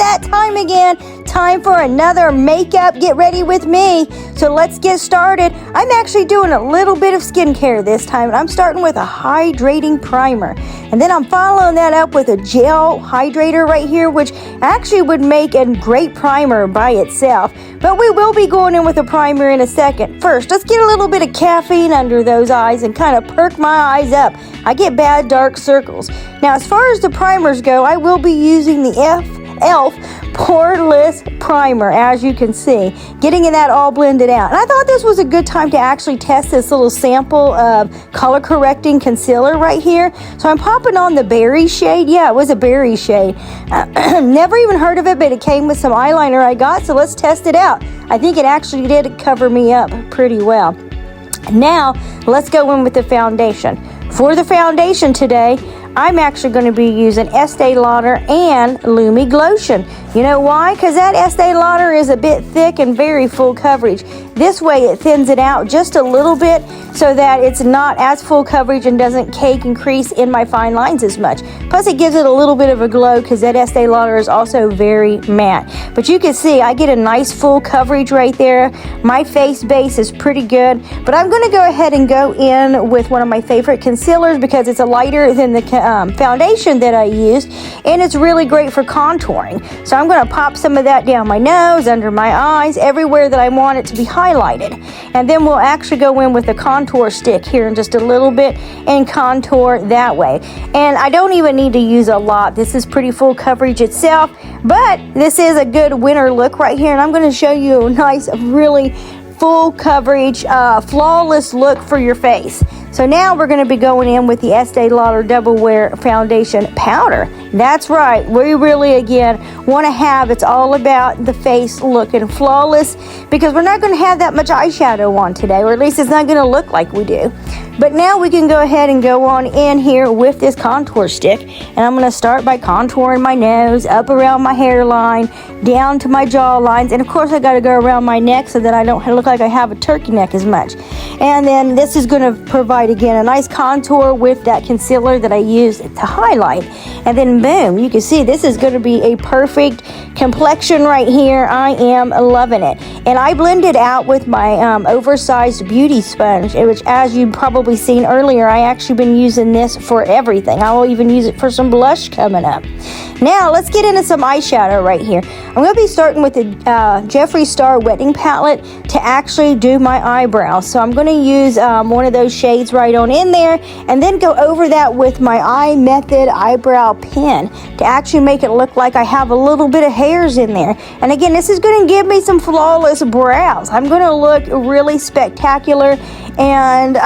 that time again. Time for another makeup get ready with me. So let's get started. I'm actually doing a little bit of skincare this time, and I'm starting with a hydrating primer. And then I'm following that up with a gel hydrator right here, which actually would make a great primer by itself. But we will be going in with a primer in a second. First, let's get a little bit of caffeine under those eyes and kind of perk my eyes up. I get bad dark circles. Now, as far as the primers go, I will be using the e.l.f. Poreless Primer, as you can see, getting that all blended out. And I thought this was a good time to actually test this little sample of color correcting concealer right here. So I'm popping on the berry shade. Yeah, it was a berry shade. Never even heard of it, but it came with some eyeliner I got, so let's test it out. I think it actually did cover me up pretty well. Now, let's go in with the foundation. For the foundation today, I'm actually going to be using Estee Lauder and Lumi Glotion. You know why? Because that Estee Lauder is a bit thick and very full coverage. This way it thins it out just a little bit so that it's not as full coverage and doesn't cake and crease in my fine lines as much. Plus it gives it a little bit of a glow because that Estee Lauder is also very matte. But you can see I get a nice full coverage right there. My face base is pretty good. But I'm going to go ahead and go in with one of my favorite concealers because it's a lighter than the foundation that I used, and it's really great for contouring. So I'm going to pop some of that down my nose, under my eyes, everywhere that I want it to be highlighted. And then we'll actually go in with a contour stick here in just a little bit and contour that way. And I don't even need to use a lot. This is pretty full coverage itself, but this is a good winter look right here, and I'm going to show you a nice, really full coverage, flawless look for your face. So now we're going to be going in with the Estee Lauder Double Wear Foundation Powder. That's right, we really, again, want to have, it's all about the face looking flawless because we're not going to have that much eyeshadow on today, or at least it's not going to look like we do. But now we can go ahead and go on in here with this contour stick. And I'm going to start by contouring my nose, up around my hairline, down to my jaw lines. And of course I got to go around my neck so that I don't look like I have a turkey neck as much. And then this is going to provide, again, a nice contour with that concealer that I used to highlight. And then boom, you can see this is going to be a perfect complexion right here. I am loving it. And I blended out with my oversized beauty sponge, which, as you probably seen earlier, I actually been using this for everything. I will even use it for some blush coming up. Now let's get into some eyeshadow right here. I'm going to be starting with the Jeffree Star Wedding Palette to actually do my eyebrows. So I'm going to use one of those shades right on in there, and then go over that with my Eye Method eyebrow pen to actually make it look like I have a little bit of hairs in there. And again, this is going to give me some flawless brows. I'm going to look really spectacular and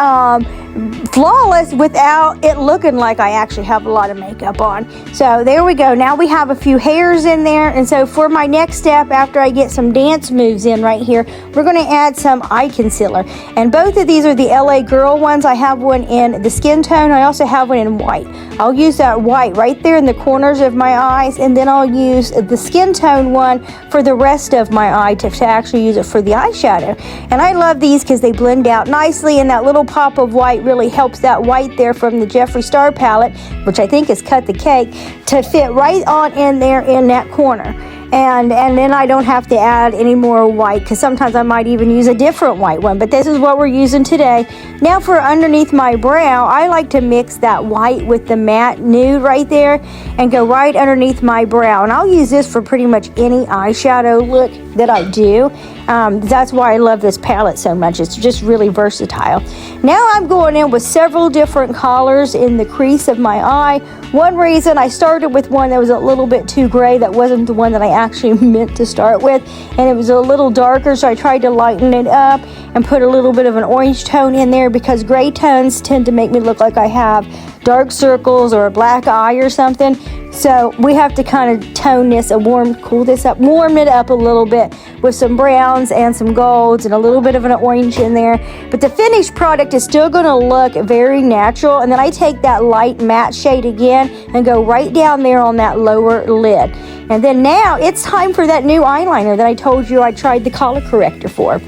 flawless without it looking like I actually have a lot of makeup on. So there we go. Now we have a few hairs in there, and so for my next step, after I get some dance moves in right here, we're going to add some eye concealer. And both of these are the LA Girl ones. I have one in the skin tone. I also have one in white. I'll use that white right there in the corners of my eyes, and then I'll use the skin tone one for the rest of my eye to actually use it for the eyeshadow. And I love these because they blend out nicely, and that little pop of white really helps that white there from the Jeffree Star palette, which I think is Cut the Cake, to fit right on in there in that corner. And then I don't have to add any more white, because sometimes I might even use a different white one, but this is what we're using today. Now for underneath my brow, I like to mix that white with the matte nude right there and go right underneath my brow. And I'll use this for pretty much any eyeshadow look that I do. That's why I love this palette so much. It's just really versatile. Now I'm going in with several different colors in the crease of my eye. One reason I started with one that was a little bit too gray, that wasn't the one that I actually meant to start with, and it was a little darker, so I tried to lighten it up and put a little bit of an orange tone in there, because gray tones tend to make me look like I have dark circles or a black eye or something. So we have to kind of tone this and warm it up a little bit with some browns and some golds and a little bit of an orange in there. But the finished product is still going to look very natural. And then I take that light matte shade again and go right down there on that lower lid. And then now it's time for that new eyeliner that I told you I tried the color corrector for.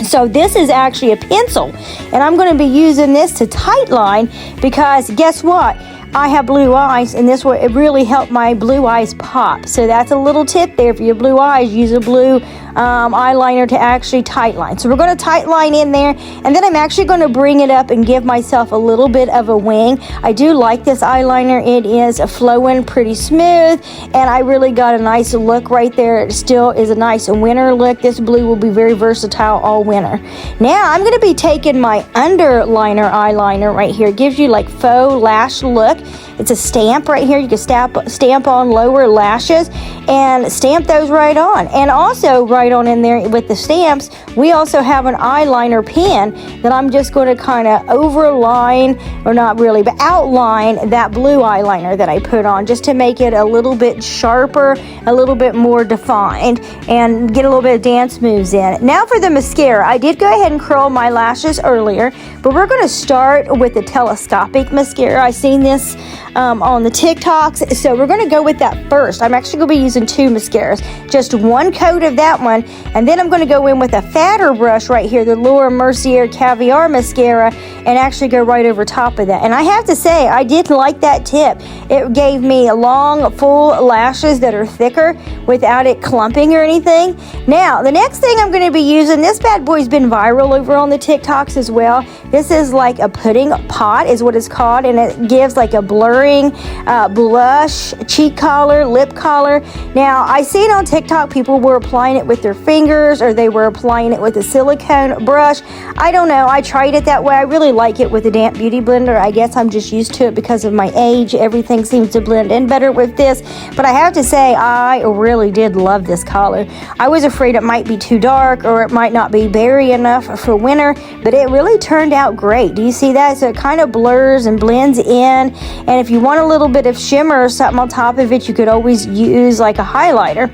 So this is actually a pencil, and I'm going to be using this to tightline, because guess what? I have blue eyes, and this will really help my blue eyes pop. So that's a little tip there. For your blue eyes, use a blue eyeliner to actually tight line. So we're going to tight line in there, and then I'm actually going to bring it up and give myself a little bit of a wing. I do like this eyeliner. It is flowing pretty smooth, and I really got a nice look right there. It still is a nice winter look. This blue will be very versatile all winter. Now I'm going to be taking my underliner eyeliner right here. It gives you like faux lash look. It's a stamp right here. You can stamp on lower lashes and stamp those right on. And also right on in there with the stamps, we also have an eyeliner pen that I'm just going to kind of overline, or not really, but outline that blue eyeliner that I put on, just to make it a little bit sharper, a little bit more defined, and get a little bit of dance moves in. Now for the mascara, I did go ahead and curl my lashes earlier, but we're going to start with the telescopic mascara. I seen this on the TikToks, so we're going to go with that first. I'm actually going to be using 2 mascaras, just 1 coat of that one, and then I'm going to go in with a fatter brush right here, the Laura Mercier Caviar Mascara, and actually go right over top of that. And I have to say, I did like that tip. It gave me long, full lashes that are thicker without it clumping or anything. Now, the next thing I'm going to be using, this bad boy's been viral over on the TikToks as well. This is like a pudding pot is what it's called, and it gives like a blurring blush, cheek color, lip color. Now, I seen on TikTok people were applying it with their fingers, or they were applying it with a silicone brush. I don't know. I tried it that way. I really like it with a damp beauty blender. I guess I'm just used to it because of my age. Everything seems to blend in better with this. But I have to say, I really did love this color. I was afraid it might be too dark, or it might not be berry enough for winter, but it really turned out great. Do you see that? So it kind of blurs and blends in. And if you want a little bit of shimmer or something on top of it, you could always use like a highlighter.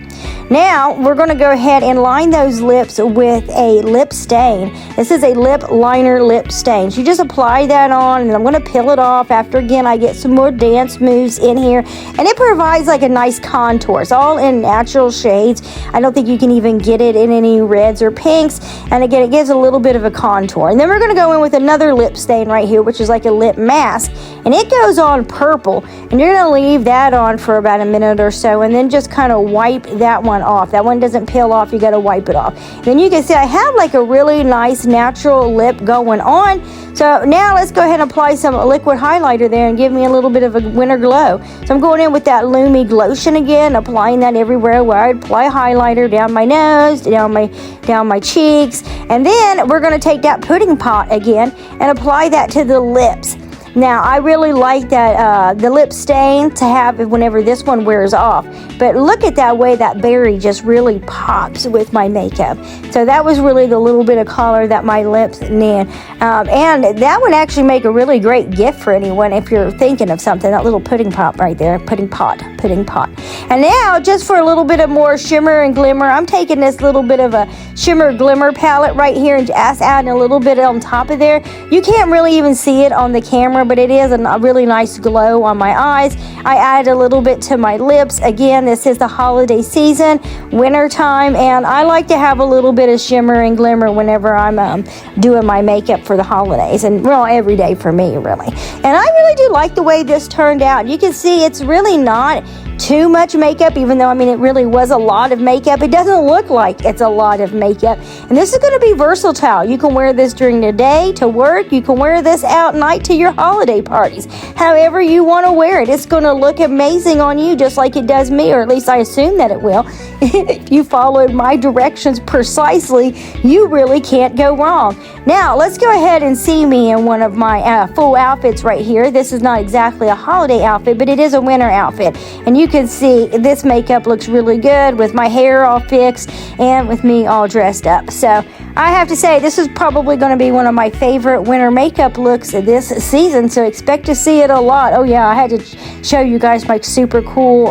Now we're going to go ahead and line those lips with a lip stain. This is a lip liner lip stain. So you just apply that on, and I'm going to peel it off after, again, I get some more dance moves in here, and it provides like a nice contour. It's all in natural shades. I don't think you can even get it in any reds or pinks, and again, it gives a little bit of a contour. And then we're going to go in with another lip stain right here, which is like a lip mask, and it goes on purple, and you're going to leave that on for about a minute or so, and then just kind of wipe that one off. That one doesn't peel off. You got to wipe it off. Then you can see I have like a really nice natural lip going on. So now let's go ahead and apply some liquid highlighter there and give me a little bit of a winter glow. So I'm going in with that Lumi Glotion again, applying that everywhere where I apply highlighter, down my nose, down my cheeks, and then we're going to take that pudding pot again and apply that to the lips. Now, I really like that the lip stain to have whenever this one wears off. But look at that way that berry just really pops with my makeup. So that was really the little bit of color that my lips need. And that would actually make a really great gift for anyone if you're thinking of something. That little pudding pot right there. Pudding pot. And now, just for a little bit of more shimmer and glimmer, I'm taking this little bit of a shimmer glimmer palette right here and just adding a little bit on top of there. You can't really even see it on the camera, but it is a really nice glow on my eyes. I added a little bit to my lips. Again, this is the holiday season, winter time, and I like to have a little bit of shimmer and glimmer whenever I'm doing my makeup for the holidays, and well, every day for me, really. And I really do like the way this turned out. You can see it's really not too much makeup, even though, I mean, it really was a lot of makeup. It doesn't look like it's a lot of makeup. And this is going to be versatile. You can wear this during the day to work. You can wear this out night to your holiday parties. However you want to wear it. It's going to look amazing on you, just like it does me, or at least I assume that it will. If you followed my directions precisely, you really can't go wrong. Now, let's go ahead and see me in one of my full outfits right here. This is not exactly a holiday outfit, but it is a winter outfit. And you can see this makeup looks really good with my hair all fixed and with me all dressed up. So I have to say, this is probably going to be one of my favorite winter makeup looks this season, so expect to see it a lot. Oh yeah, I had to show you guys my super cool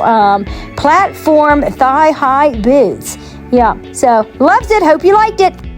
platform thigh-high boots. Yeah, so loved it. Hope you liked it.